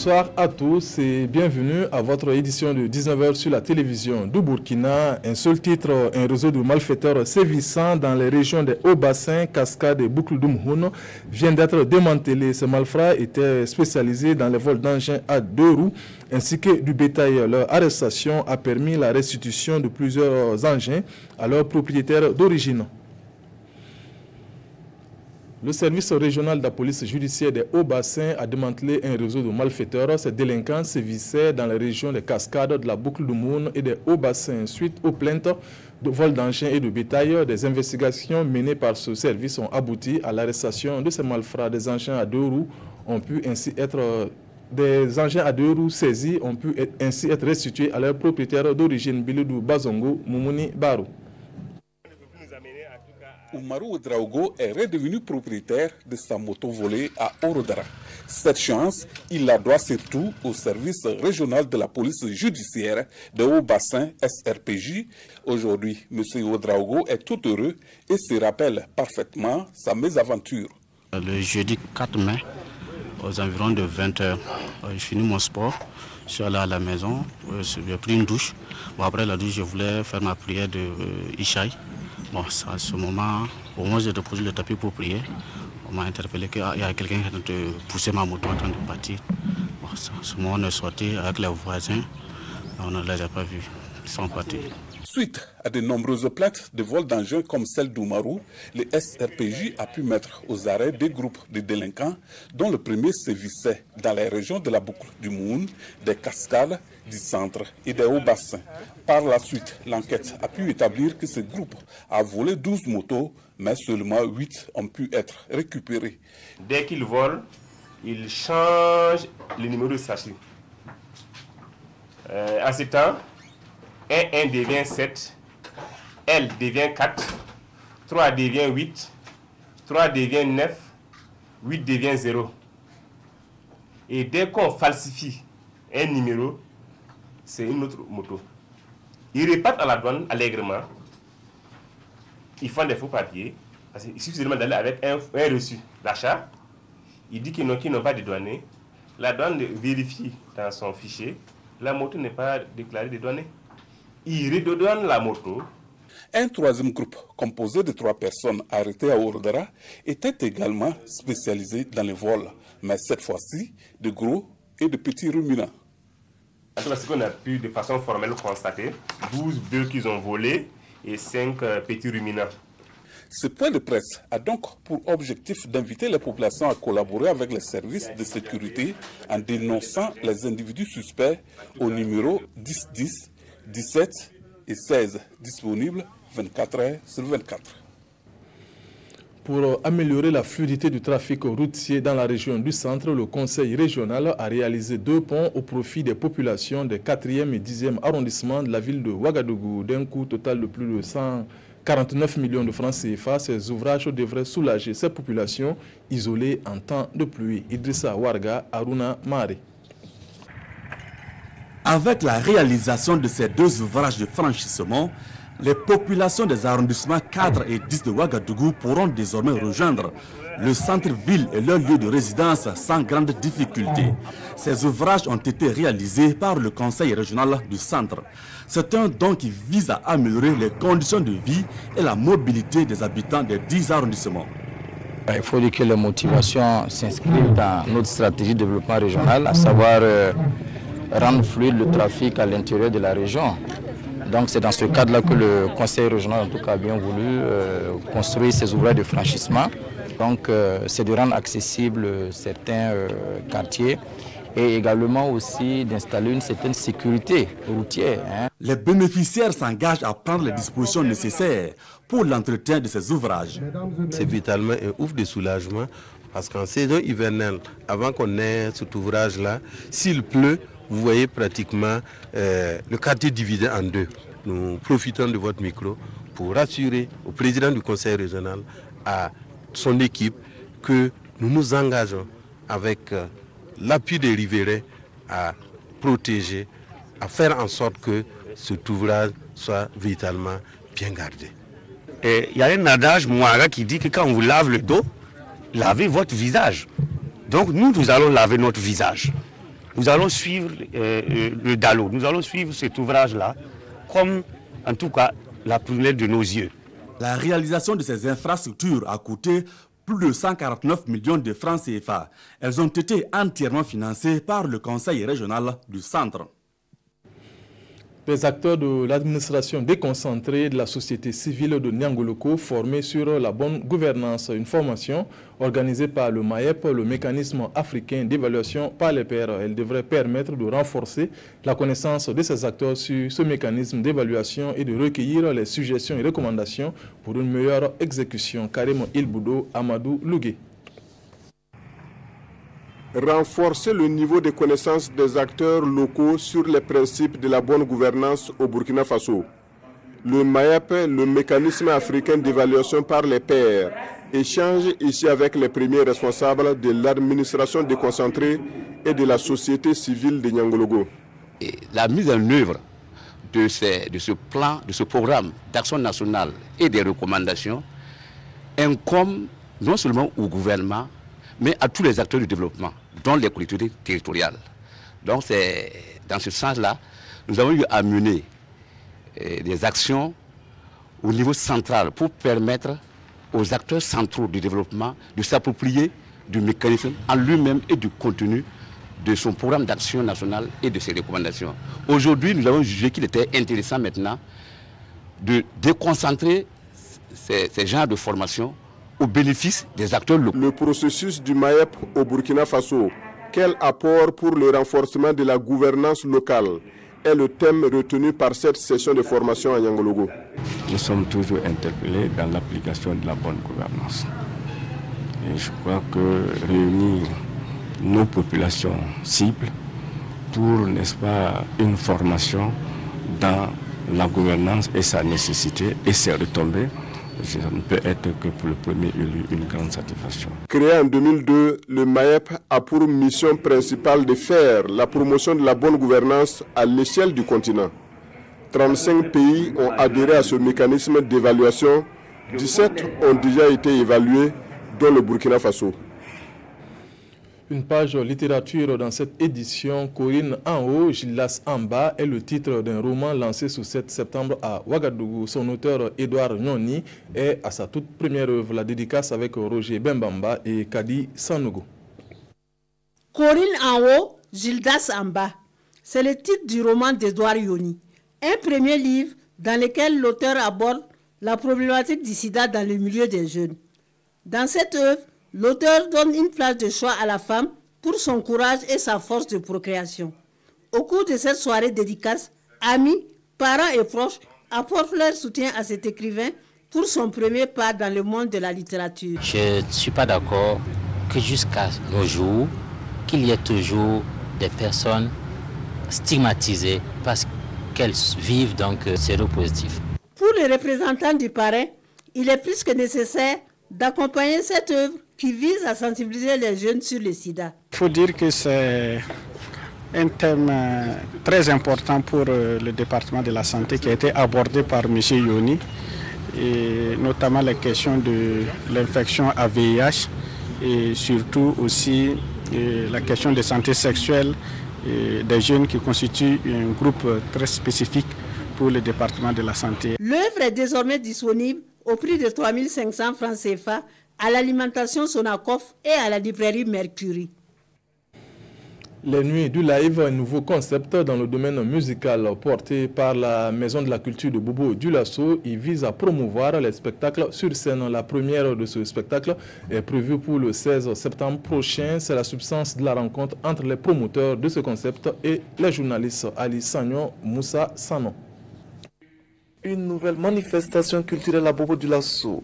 Bonsoir à tous et bienvenue à votre édition de 19h sur la télévision du Burkina. Un seul titre, un réseau de malfaiteurs sévissant dans les régions des Hauts-Bassins, Cascades et Boucles d'Umhoun vient d'être démantelé. Ces malfrats étaient spécialisés dans les vols d'engins à 2 roues ainsi que du bétail. Leur arrestation a permis la restitution de plusieurs engins à leurs propriétaires d'origine. Le service régional de la police judiciaire des Hauts-Bassins a démantelé un réseau de malfaiteurs. Ces délinquants sévissaient dans les régions des Cascades, de la Boucle d'Umhoun et des Hauts-Bassins. Suite aux plaintes de vol d'engins et de bétail, des investigations menées par ce service ont abouti à l'arrestation de ces malfrats. Des engins à 2 roues ont pu ainsi être saisis ont pu ainsi être restitués à leurs propriétaires d'origine, Bilidou Bazongo, Moumouni Barou. Oumarou Ouedraogo est redevenu propriétaire de sa moto volée à Orodara. Cette chance, il la doit surtout au service régional de la police judiciaire de Haut-Bassin SRPJ. Aujourd'hui, M. Ouedraogo est tout heureux et se rappelle parfaitement sa mésaventure. Le jeudi 4 mai, aux environs de 20h, je finis mon sport, je suis allé à la maison, j'ai pris une douche. Après la douche, je voulais faire ma prière de Ishaï. Bon, à ce moment, au moment où j'ai déposé le tapis pour prier, on m'a interpellé qu'il y a quelqu'un qui est en train de pousser ma moto en train de partir. Bon, à ce moment, on est sorti avec les voisins, on ne les a pas vus, ils sont partis. Suite à de nombreuses plaintes de vol d'engins comme celle d'Oumarou, le SRPJ a pu mettre aux arrêts des groupes de délinquants dont le premier sévissait dans les régions de la Boucle du Moun, des Cascades, du Centre et des Hauts-Bassins. Par la suite, l'enquête a pu établir que ce groupe a volé 12 motos, mais seulement 8 ont pu être récupérés. Dès qu'ils volent, ils changent le numéro de sachet. En ce temps, 1 devient 7, L devient 4, 3 devient 8, 3 devient 9, 8 devient 0. Et dès qu'on falsifie un numéro, c'est une autre moto. Ils repartent à la douane allègrement, ils font des faux papiers, parce qu'il suffit seulement d'aller avec un reçu d'achat, il dit qu'ils n'ont pas dédouané, la douane vérifie dans son fichier, la moto n'est pas déclarée dédouanée. Il redonne la moto. Un troisième groupe, composé de 3 personnes arrêtées à Orodara, était également spécialisé dans les vols, mais cette fois-ci, de gros et de petits ruminants. Ce qu'on a pu de façon formelle constater, 12 bœufs qu'ils ont volés et 5 petits ruminants. Ce point de presse a donc pour objectif d'inviter les populations à collaborer avec les services de sécurité en dénonçant les individus suspects au numéro 1010, 17 et 16 disponibles 24 heures sur 24. Pour améliorer la fluidité du trafic routier dans la région du centre, le conseil régional a réalisé 2 ponts au profit des populations des 4e et 10e arrondissements de la ville de Ouagadougou d'un coût total de plus de 149 millions de francs CFA. Ces ouvrages devraient soulager ces populations isolées en temps de pluie. Idrissa Warga, Aruna Mare. Avec la réalisation de ces 2 ouvrages de franchissement, les populations des arrondissements 4 et 10 de Ouagadougou pourront désormais rejoindre le centre-ville et leur lieu de résidence sans grande difficulté. Ces ouvrages ont été réalisés par le conseil régional du centre. C'est un don qui vise à améliorer les conditions de vie et la mobilité des habitants des 10 arrondissements. Il faut dire que les motivations s'inscrivent dans notre stratégie de développement régional, à savoir rendre fluide le trafic à l'intérieur de la région. Donc c'est dans ce cadre-là que le conseil régional en tout cas a bien voulu construire ces ouvrages de franchissement. Donc c'est de rendre accessibles certains quartiers et également aussi d'installer une certaine sécurité routière. Les bénéficiaires s'engagent à prendre les dispositions nécessaires pour l'entretien de ces ouvrages. C'est vitalement un ouf de soulagement parce qu'en saison hivernale, avant qu'on ait cet ouvrage-là, s'il pleut, vous voyez pratiquement le quartier divisé en 2. Nous profitons de votre micro pour rassurer au président du conseil régional, à son équipe, que nous nous engageons avec l'appui des riverains à protéger, à faire en sorte que cet ouvrage soit véritablement bien gardé. Il y a un adage Mouara qui dit que quand on vous lave le dos, lavez votre visage. Donc nous allons laver notre visage. nous allons suivre le Dalo, nous allons suivre cet ouvrage-là comme, en tout cas, la prunelle de nos yeux. La réalisation de ces infrastructures a coûté plus de 149 millions de francs CFA. Elles ont été entièrement financées par le Conseil régional du centre. Les acteurs de l'administration déconcentrée de la société civile de Niangoloko formés sur la bonne gouvernance, une formation organisée par le MAEP, le mécanisme africain d'évaluation par les pairs. Elle devrait permettre de renforcer la connaissance de ces acteurs sur ce mécanisme d'évaluation et de recueillir les suggestions et recommandations pour une meilleure exécution. Karim Ilboudo, Amadou Lougué. Renforcer le niveau de connaissance des acteurs locaux sur les principes de la bonne gouvernance au Burkina Faso. Le MAEP, le mécanisme africain d'évaluation par les pairs, échange ici avec les premiers responsables de l'administration déconcentrée et de la société civile de Niangologo. La mise en œuvre de ce plan, de ce programme d'action nationale et des recommandations incombe non seulement au gouvernement, mais à tous les acteurs du développement, dont les collectivités territoriales. Donc c'est dans ce sens-là, nous avons eu à mener des actions au niveau central pour permettre aux acteurs centraux du développement de s'approprier du mécanisme en lui-même et du contenu de son programme d'action national et de ses recommandations. Aujourd'hui, nous avons jugé qu'il était intéressant maintenant de déconcentrer ces genres de formations au bénéfice des acteurs locaux. Le processus du MAEP au Burkina Faso, quel apport pour le renforcement de la gouvernance locale est le thème retenu par cette session de formation à Niangologo. Nous sommes toujours interpellés dans l'application de la bonne gouvernance. Et je crois que réunir nos populations cibles pour, n'est-ce pas, une formation dans la gouvernance et sa nécessité et ses retombées, ça ne peut être que pour le premier élu une grande satisfaction. Créé en 2002, le MAEP a pour mission principale de faire la promotion de la bonne gouvernance à l'échelle du continent. 35 pays ont adhéré à ce mécanisme d'évaluation. 17 ont déjà été évalués, dont le Burkina Faso. Une page littérature dans cette édition, Corinne en haut, Gildas en bas, est le titre d'un roman lancé ce 7 septembre à Ouagadougou. Son auteur, Edouard Nyoni, est à sa toute première œuvre, la dédicace avec Roger Bembamba et Kadi Sanogo. Corinne en haut, Gildas en bas. C'est le titre du roman d'Edouard Nyoni. Un premier livre dans lequel l'auteur aborde la problématique du sida dans le milieu des jeunes. Dans cette œuvre, l'auteur donne une place de choix à la femme pour son courage et sa force de procréation. Au cours de cette soirée dédicace, amis, parents et proches apportent leur soutien à cet écrivain pour son premier pas dans le monde de la littérature. Je ne suis pas d'accord que jusqu'à nos jours, qu'il y ait toujours des personnes stigmatisées parce qu'elles vivent donc séropositif. Pour les représentants du parrain, il est plus que nécessaire d'accompagner cette œuvre qui vise à sensibiliser les jeunes sur le sida. Il faut dire que c'est un thème très important pour le département de la santé qui a été abordé par M. Nyoni, et notamment la question de l'infection à VIH et surtout aussi la question de santé sexuelle des jeunes qui constituent un groupe très spécifique pour le département de la santé. L'œuvre est désormais disponible au prix de 3 500 francs CFA à l'alimentation Sonacoff et à la librairie Mercury. Les Nuits du Live, un nouveau concept dans le domaine musical porté par la Maison de la Culture de Bobo Dioulasso. Il vise à promouvoir les spectacles sur scène. La première de ce spectacle est prévue pour le 16 septembre prochain. C'est la substance de la rencontre entre les promoteurs de ce concept et les journalistes Ali Sagnon, Moussa Sanon. Une nouvelle manifestation culturelle à Bobo Dioulasso.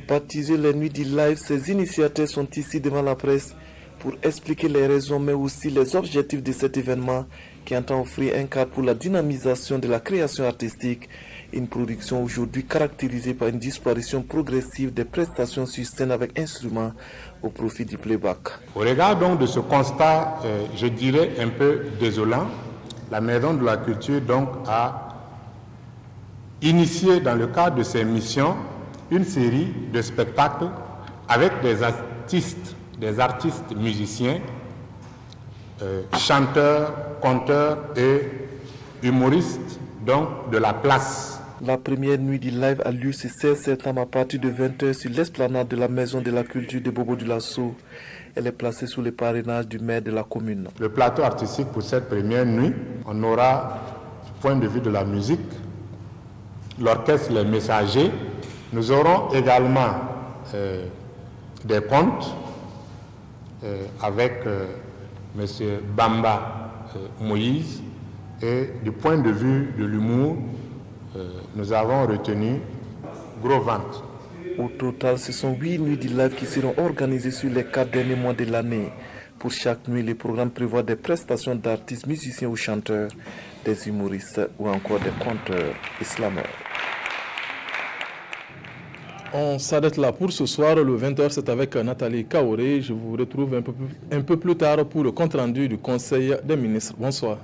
Baptisée les Nuits du Live, ces initiateurs sont ici devant la presse pour expliquer les raisons mais aussi les objectifs de cet événement qui entend offrir un cadre pour la dynamisation de la création artistique, une production aujourd'hui caractérisée par une disparition progressive des prestations sur scène avec instruments au profit du playback. Au regard donc de ce constat, je dirais un peu désolant, la Maison de la Culture donc a initié dans le cadre de ses missions une série de spectacles avec des artistes musiciens chanteurs, conteurs et humoristes donc, de la place. La première nuit du live a lieu ce 16 septembre à partir de 20h sur l'esplanade de la Maison de la Culture de Bobo-Dioulasso. Elle est placée sous le parrainage du maire de la commune. Le plateau artistique pour cette première nuit, on aura, du point de vue de la musique, l'orchestre Les Messagers. Nous aurons également des contes avec M. Bamba Moïse. Et du point de vue de l'humour, nous avons retenu Gros Ventre. Au total, ce sont 8 nuits de live qui seront organisées sur les 4 derniers mois de l'année. Pour chaque nuit, le programme prévoit des prestations d'artistes, musiciens ou chanteurs, des humoristes ou encore des conteurs et slameurs. On s'arrête là pour ce soir. Le 20h, c'est avec Nathalie Kaoré. Je vous retrouve un peu plus tard pour le compte-rendu du Conseil des ministres. Bonsoir.